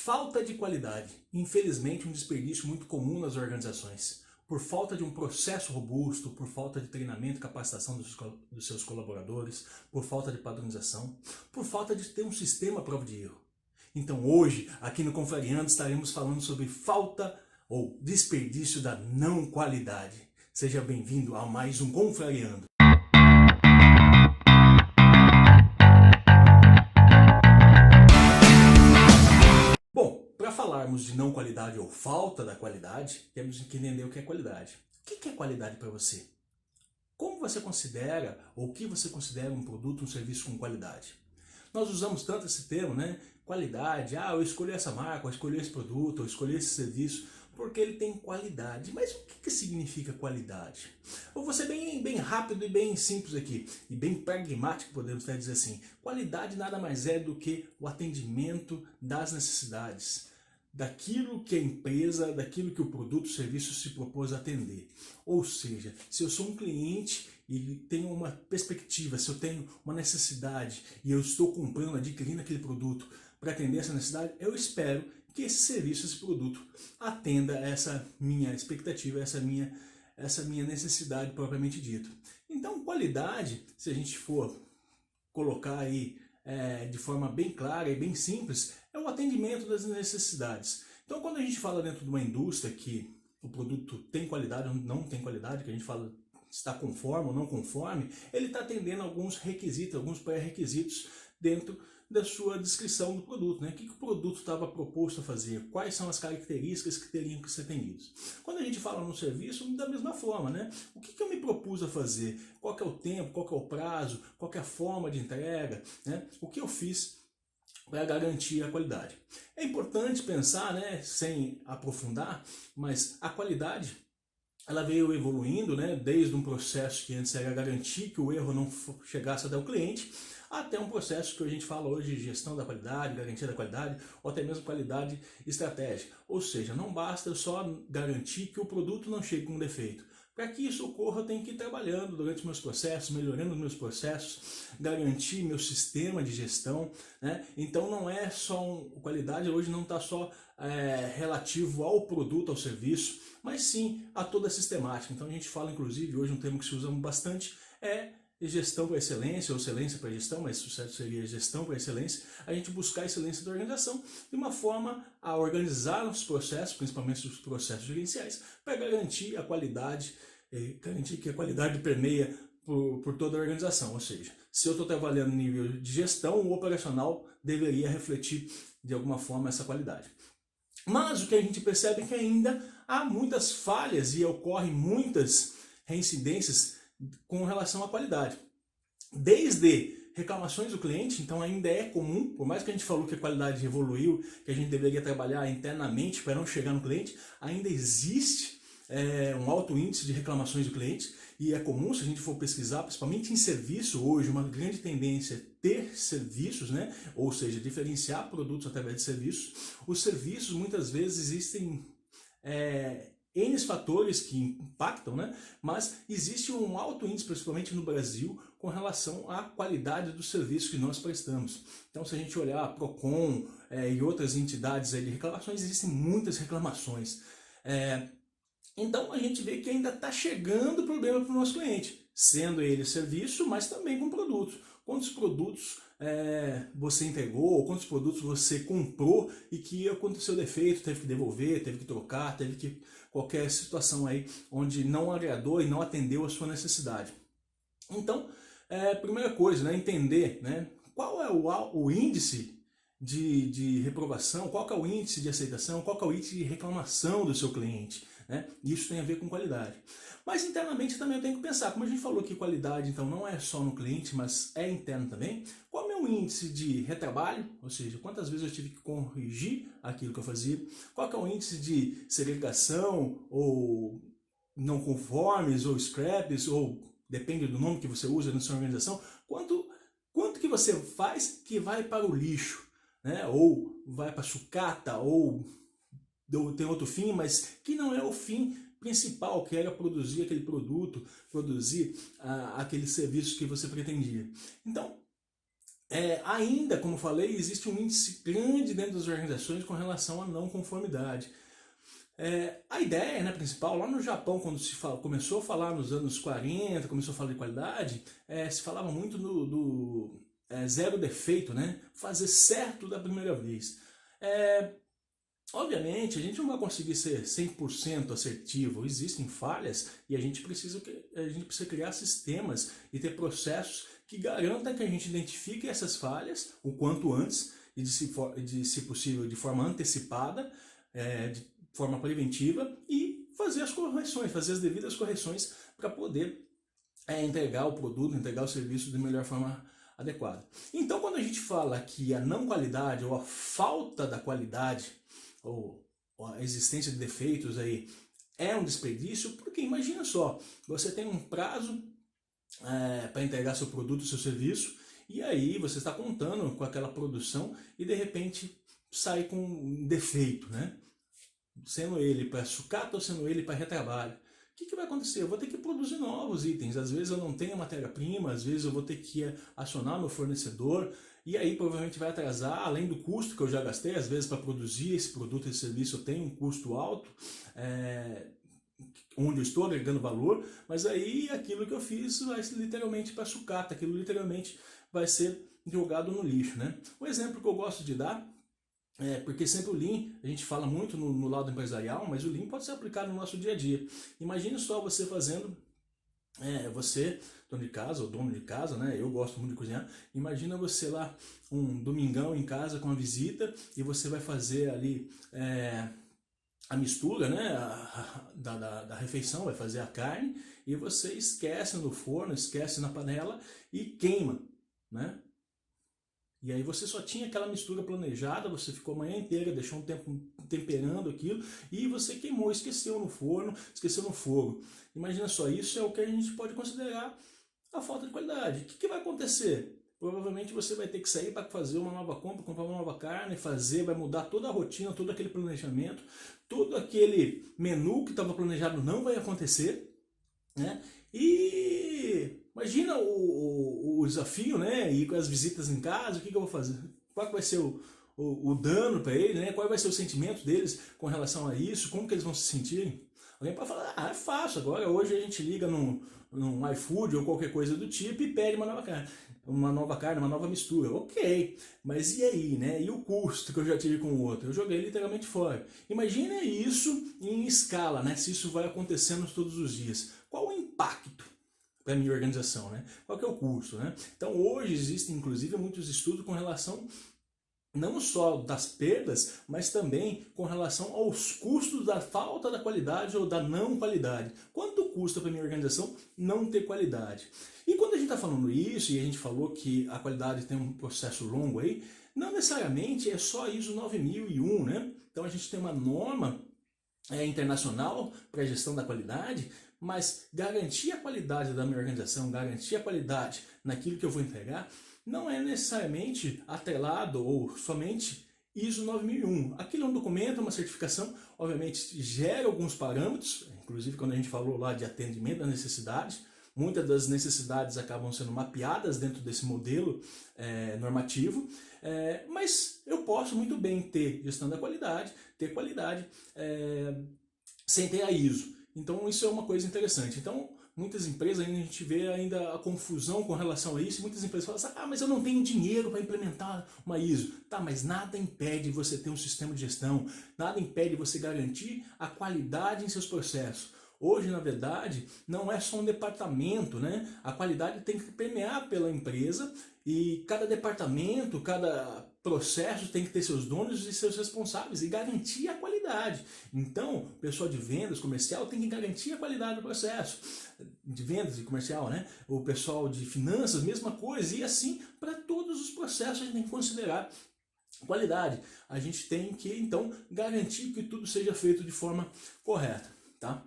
Falta de qualidade. Infelizmente, um desperdício muito comum nas organizações. Por falta de um processo robusto, por falta de treinamento e capacitação dos seus colaboradores, por falta de padronização, por falta de ter um sistema à prova de erro. Então hoje, aqui no Confrariando, estaremos falando sobre falta ou desperdício da não qualidade. Seja bem-vindo a mais um Confrariando. Para falarmos de não qualidade ou falta da qualidade, temos que entender o que é qualidade. O que é qualidade para você? Como você considera, ou o que você considera um produto, um serviço com qualidade? Nós usamos tanto esse termo, né? Qualidade, eu escolhi essa marca, eu escolhi esse produto, eu escolhi esse serviço, porque ele tem qualidade. Mas o que significa qualidade? Eu vou ser bem rápido e bem simples aqui, e bem pragmático, podemos até dizer assim. Qualidade nada mais é do que o atendimento das necessidades, daquilo que a empresa, daquilo que o produto, o serviço se propôs a atender. Ou seja, se eu sou um cliente e tenho uma perspectiva, se eu tenho uma necessidade e eu estou comprando, adquirindo aquele produto para atender essa necessidade, eu espero que esse serviço, esse produto atenda essa minha expectativa, essa minha necessidade propriamente dita. Então, qualidade, se a gente for colocar aí de forma bem clara e bem simples, é o atendimento das necessidades. Então, quando a gente fala dentro de uma indústria que o produto tem qualidade ou não tem qualidade, que a gente fala está conforme ou não conforme, ele está atendendo alguns requisitos, alguns pré-requisitos dentro da sua descrição do produto, né? O que o produto estava proposto a fazer, quais são as características que teriam que ser atendidas. Quando a gente fala no serviço, da mesma forma, né? O que eu me propus a fazer, qual que é o tempo, qual que é o prazo, qual que é a forma de entrega, né? O que eu fiz para garantir a qualidade. É importante pensar, né, sem aprofundar, mas a qualidade ela veio evoluindo, né, desde um processo que antes era garantir que o erro não chegasse até o cliente, até um processo que a gente fala hoje de gestão da qualidade, garantia da qualidade, ou até mesmo qualidade estratégica. Ou seja, não basta só garantir que o produto não chegue com defeito. Para que isso ocorra, eu tenho que ir trabalhando durante os meus processos, melhorando os meus processos, garantir meu sistema de gestão, né? Então não é só qualidade, hoje não está só relativo ao produto, ao serviço, mas sim a toda a sistemática. Então a gente fala, inclusive, hoje um termo que se usa bastante é gestão para excelência, ou excelência para gestão, mas o certo seria gestão para excelência, a gente buscar a excelência da organização de uma forma a organizar os processos, principalmente os processos gerenciais, para garantir a qualidade, garantir que a qualidade permeia por toda a organização. Ou seja, se eu estou trabalhando no nível de gestão, o operacional deveria refletir de alguma forma essa qualidade. Mas o que a gente percebe é que ainda há muitas falhas e ocorrem muitas reincidências com relação à qualidade. Desde reclamações do cliente, então ainda é comum, por mais que a gente falou que a qualidade evoluiu, que a gente deveria trabalhar internamente para não chegar no cliente, ainda existe um alto índice de reclamações do cliente, e é comum, se a gente for pesquisar, principalmente em serviço hoje, uma grande tendência é ter serviços, né? Ou seja, diferenciar produtos através de serviços. Os serviços, muitas vezes, existem N fatores que impactam, né? Mas existe um alto índice, principalmente no Brasil, com relação à qualidade do serviço que nós prestamos. Então, se a gente olhar a Procon e outras entidades de reclamações, existem muitas reclamações. Então, a gente vê que ainda está chegando o problema para o nosso cliente, sendo ele serviço, mas também com produtos. Quantos produtos você entregou, quantos produtos você comprou e que aconteceu defeito, teve que devolver, teve que trocar, teve que qualquer situação aí onde não agradou e não atendeu a sua necessidade. Então, primeira coisa, né, entender, né, qual é o índice de reprovação, qual que é o índice de aceitação, qual que é o índice de reclamação do seu cliente. Né? Isso tem a ver com qualidade. Mas internamente também eu tenho que pensar, como a gente falou que qualidade então não é só no cliente, mas é interno também, qual é o meu índice de retrabalho, ou seja, quantas vezes eu tive que corrigir aquilo que eu fazia, qual que é o índice de segregação, ou não conformes, ou scraps, ou depende do nome que você usa na sua organização, quanto que você faz que vai para o lixo, né? Ou vai para a sucata, ou tem outro fim, mas que não é o fim principal, que era produzir aquele produto, produzir aquele serviço que você pretendia. Então, Ainda, como falei, existe um índice grande dentro das organizações com relação à não conformidade. A ideia, né, principal, lá no Japão, quando começou a falar nos anos 40, começou a falar de qualidade, se falava muito do zero defeito, né? Fazer certo da primeira vez. Obviamente, a gente não vai conseguir ser 100% assertivo, existem falhas e a gente precisa criar sistemas e ter processos que garantam que a gente identifique essas falhas o quanto antes e, se possível, de forma antecipada, de forma preventiva e fazer as correções, fazer as devidas correções para poder entregar o produto, entregar o serviço de melhor forma adequada. Então, quando a gente fala que a não qualidade ou a falta da qualidade ou a existência de defeitos aí é um desperdício, porque imagina só, você tem um prazo para entregar seu produto, seu serviço, e aí você está contando com aquela produção e de repente sai com um defeito, né? Sendo ele para sucata ou sendo ele para retrabalho. O que vai acontecer? Eu vou ter que produzir novos itens. Às vezes eu não tenho matéria-prima, às vezes eu vou ter que acionar meu fornecedor, e aí provavelmente vai atrasar, além do custo que eu já gastei, às vezes para produzir esse produto, esse serviço, eu tenho um custo alto, onde eu estou agregando valor, mas aí aquilo que eu fiz vai ser literalmente para sucata, aquilo literalmente vai ser jogado no lixo, né? Um exemplo que eu gosto de dar porque sempre o Lean, a gente fala muito no lado empresarial, mas o Lean pode ser aplicado no nosso dia a dia. Imagine só você fazendo, você, dono de casa, né? Eu gosto muito de cozinhar. Imagina você lá, um domingão em casa com a visita, e você vai fazer ali a mistura, né? Da refeição, vai fazer a carne, e você esquece no forno, esquece na panela e queima, né? E aí você só tinha aquela mistura planejada, você ficou a manhã inteira, deixou um tempo temperando aquilo e você queimou, esqueceu no forno, esqueceu no fogo. Imagina só, isso é o que a gente pode considerar a falta de qualidade. O que vai acontecer? Provavelmente você vai ter que sair para fazer uma nova compra, comprar uma nova carne, vai mudar toda a rotina, todo aquele planejamento, todo aquele menu que estava planejado não vai acontecer, né? E imagina o desafio, né? E com as visitas em casa, o que eu vou fazer? Qual que vai ser o dano para ele, né? Qual vai ser o sentimento deles com relação a isso? Como que eles vão se sentir? Alguém pode falar, é fácil, agora hoje a gente liga num iFood ou qualquer coisa do tipo e pede uma nova carne, uma nova mistura. Ok, mas e aí, né? E o custo que eu já tive com o outro? Eu joguei literalmente fora. Imagina isso em escala, né? Se isso vai acontecendo todos os dias. Qual o impacto para a minha organização, né? Qual que é o custo, né? Então hoje existem inclusive muitos estudos com relação não só das perdas, mas também com relação aos custos da falta da qualidade ou da não qualidade. Quanto custa para a minha organização não ter qualidade? E quando a gente está falando isso, e a gente falou que a qualidade tem um processo longo aí, não necessariamente é só ISO 9001, né? Então a gente tem uma norma internacional para a gestão da qualidade, mas garantir a qualidade da minha organização, garantir a qualidade naquilo que eu vou entregar, não é necessariamente atrelado ou somente ISO 9001. Aquilo é um documento, uma certificação, obviamente gera alguns parâmetros, inclusive quando a gente falou lá de atendimento à necessidade, muitas das necessidades acabam sendo mapeadas dentro desse modelo normativo, mas eu posso muito bem ter gestão da qualidade, ter qualidade sem ter a ISO. Então isso é uma coisa interessante. Então muitas empresas, ainda a gente vê ainda a confusão com relação a isso, e muitas empresas falam assim, mas eu não tenho dinheiro para implementar uma ISO. Tá, mas nada impede você ter um sistema de gestão, nada impede você garantir a qualidade em seus processos. Hoje, na verdade, não é só um departamento, né? A qualidade tem que permear pela empresa e cada departamento, cada processo tem que ter seus donos e seus responsáveis e garantir a qualidade. Então, o pessoal de vendas, comercial, tem que garantir a qualidade do processo. De vendas e comercial, né? O pessoal de finanças, mesma coisa. E assim, para todos os processos, a gente tem que considerar qualidade. A gente tem que, então, garantir que tudo seja feito de forma correta, tá?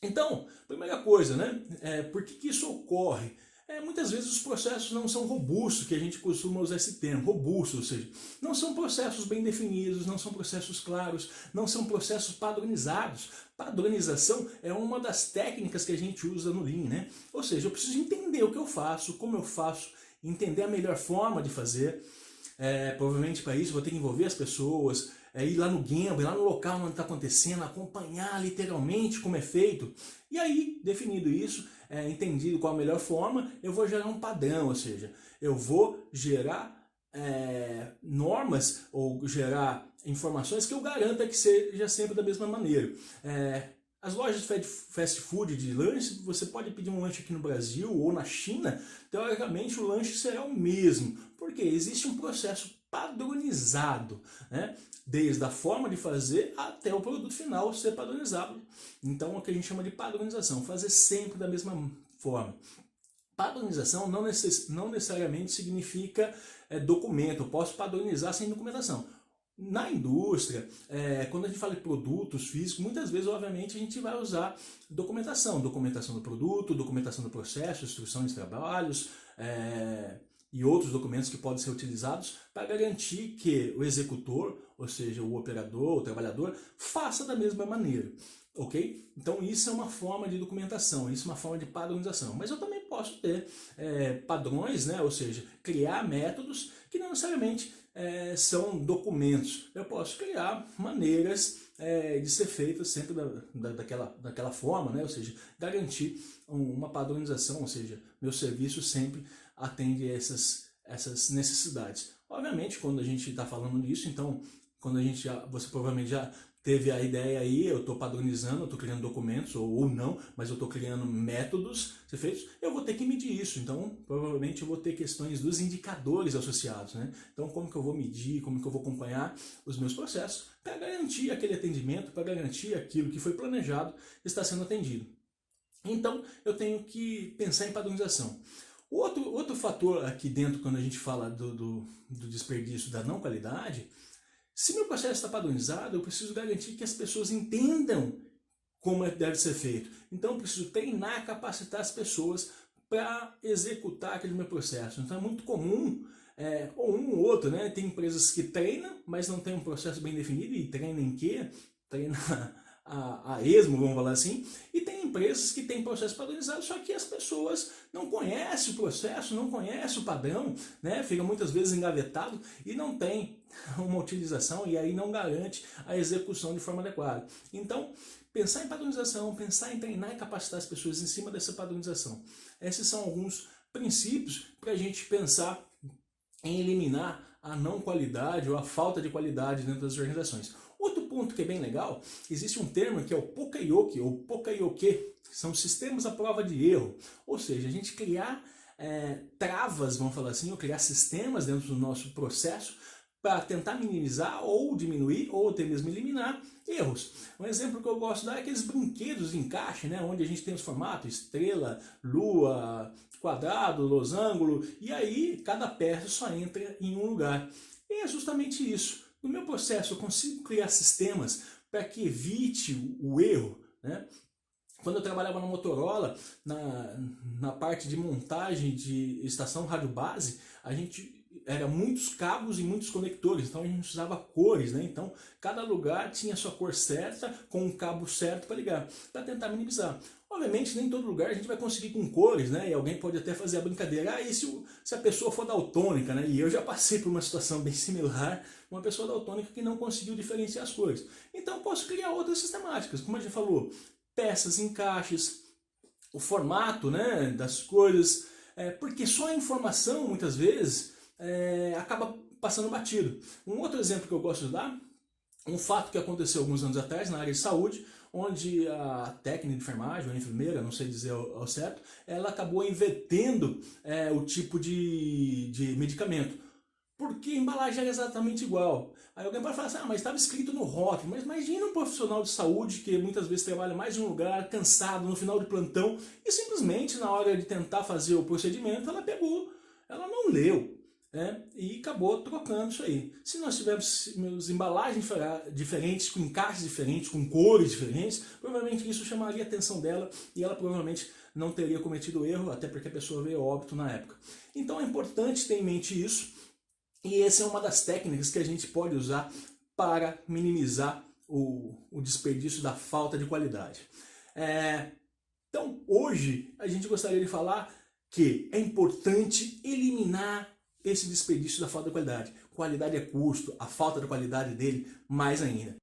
Então, primeira coisa, né? Por que isso ocorre? Muitas vezes os processos não são robustos, que a gente costuma usar esse termo, robusto, ou seja, não são processos bem definidos, não são processos claros, não são processos padronizados. Padronização é uma das técnicas que a gente usa no Lean, né? Ou seja, eu preciso entender o que eu faço, como eu faço, entender a melhor forma de fazer. Provavelmente para isso vou ter que envolver as pessoas, ir lá no Gemba, ir lá no local onde está acontecendo, acompanhar literalmente como é feito. E aí, definido isso, entendido qual a melhor forma, eu vou gerar um padrão, ou seja, eu vou gerar normas ou gerar informações que eu garanta que seja sempre da mesma maneira. As lojas de fast food, de lanche, você pode pedir um lanche aqui no Brasil ou na China, teoricamente o lanche será o mesmo, porque existe um processo padronizado, né? Desde a forma de fazer até o produto final ser padronizado. Então, é o que a gente chama de padronização, fazer sempre da mesma forma. Padronização não necessariamente significa documento, eu posso padronizar sem documentação. Na indústria, quando a gente fala de produtos físicos, muitas vezes, obviamente, a gente vai usar documentação do produto, documentação do processo, instrução de trabalhos e outros documentos que podem ser utilizados para garantir que o executor, ou seja, o operador, o trabalhador, faça da mesma maneira. Ok? Então isso é uma forma de documentação, isso é uma forma de padronização. Mas eu também posso ter padrões, né? Ou seja, criar métodos que não necessariamente são documentos. Eu posso criar maneiras de ser feitas sempre daquela forma, né? Ou seja, garantir uma padronização, ou seja, meu serviço sempre atende essas necessidades. Obviamente, quando a gente está falando disso, então, quando você provavelmente já teve a ideia aí, eu estou padronizando, eu estou criando documentos, ou não, mas eu estou criando métodos ser feitos, eu vou ter que medir isso. Então, provavelmente eu vou ter questões dos indicadores associados, né? Então, como que eu vou medir, como que eu vou acompanhar os meus processos para garantir aquele atendimento, para garantir aquilo que foi planejado está sendo atendido. Então, eu tenho que pensar em padronização. Outro fator aqui dentro, quando a gente fala do desperdício da não qualidade, se meu processo está padronizado, eu preciso garantir que as pessoas entendam como deve ser feito. Então eu preciso treinar, capacitar as pessoas para executar aquele meu processo. Então é muito comum, ou um ou outro, né? Tem empresas que treinam, mas não tem um processo bem definido, e treina em quê? Treina a esmo, vamos falar assim, e tem empresas que têm processo padronizado, só que as pessoas não conhecem o processo, não conhecem o padrão, né? Fica muitas vezes engavetado e não tem uma utilização, e aí não garante a execução de forma adequada. Então, pensar em padronização, pensar em treinar e capacitar as pessoas em cima dessa padronização. Esses são alguns princípios para a gente pensar em eliminar a não qualidade ou a falta de qualidade dentro das organizações. Outro ponto que é bem legal, existe um termo que é o Pokayoke ou Pokayoke, que são sistemas à prova de erro. Ou seja, a gente criar travas, vamos falar assim, ou criar sistemas dentro do nosso processo para tentar minimizar ou diminuir ou até mesmo eliminar erros. Um exemplo que eu gosto de dar é aqueles brinquedos de encaixe, né, onde a gente tem os formatos estrela, lua, quadrado, losango, e aí cada peça só entra em um lugar. E é justamente isso. No meu processo eu consigo criar sistemas para que evite o erro, né? Quando eu trabalhava na Motorola, na parte de montagem de estação rádio base, a gente era muitos cabos e muitos conectores, então a gente usava cores, né? Então cada lugar tinha a sua cor certa, com um cabo certo para ligar, para tentar minimizar. Obviamente nem em todo lugar a gente vai conseguir com cores, né? E alguém pode até fazer a brincadeira, e se a pessoa for daltônica, né? E eu já passei por uma situação bem similar, uma pessoa daltônica que não conseguiu diferenciar as cores. Então posso criar outras sistemáticas, como a gente falou, peças, encaixes, o formato, né, das cores, porque só a informação, muitas vezes, acaba passando batido. Um outro exemplo que eu gosto de dar, um fato que aconteceu alguns anos atrás na área de saúde, onde a técnica de enfermagem, ou a enfermeira, não sei dizer ao certo, ela acabou invertendo o tipo de medicamento, porque a embalagem era exatamente igual. Aí alguém pode falar assim, mas estava escrito no rótulo. Mas imagina um profissional de saúde que muitas vezes trabalha mais de um lugar, cansado, no final de plantão, e simplesmente na hora de tentar fazer o procedimento, ela não leu, né? E acabou trocando isso aí. Se nós tivéssemos embalagens diferentes, com encaixes diferentes, com cores diferentes, provavelmente isso chamaria a atenção dela e ela provavelmente não teria cometido erro, até porque a pessoa veio a óbito na época. Então é importante ter em mente isso. E essa é uma das técnicas que a gente pode usar para minimizar o desperdício da falta de qualidade. Então, hoje, a gente gostaria de falar que é importante eliminar esse desperdício da falta de qualidade. Qualidade é custo, a falta da qualidade dele mais ainda.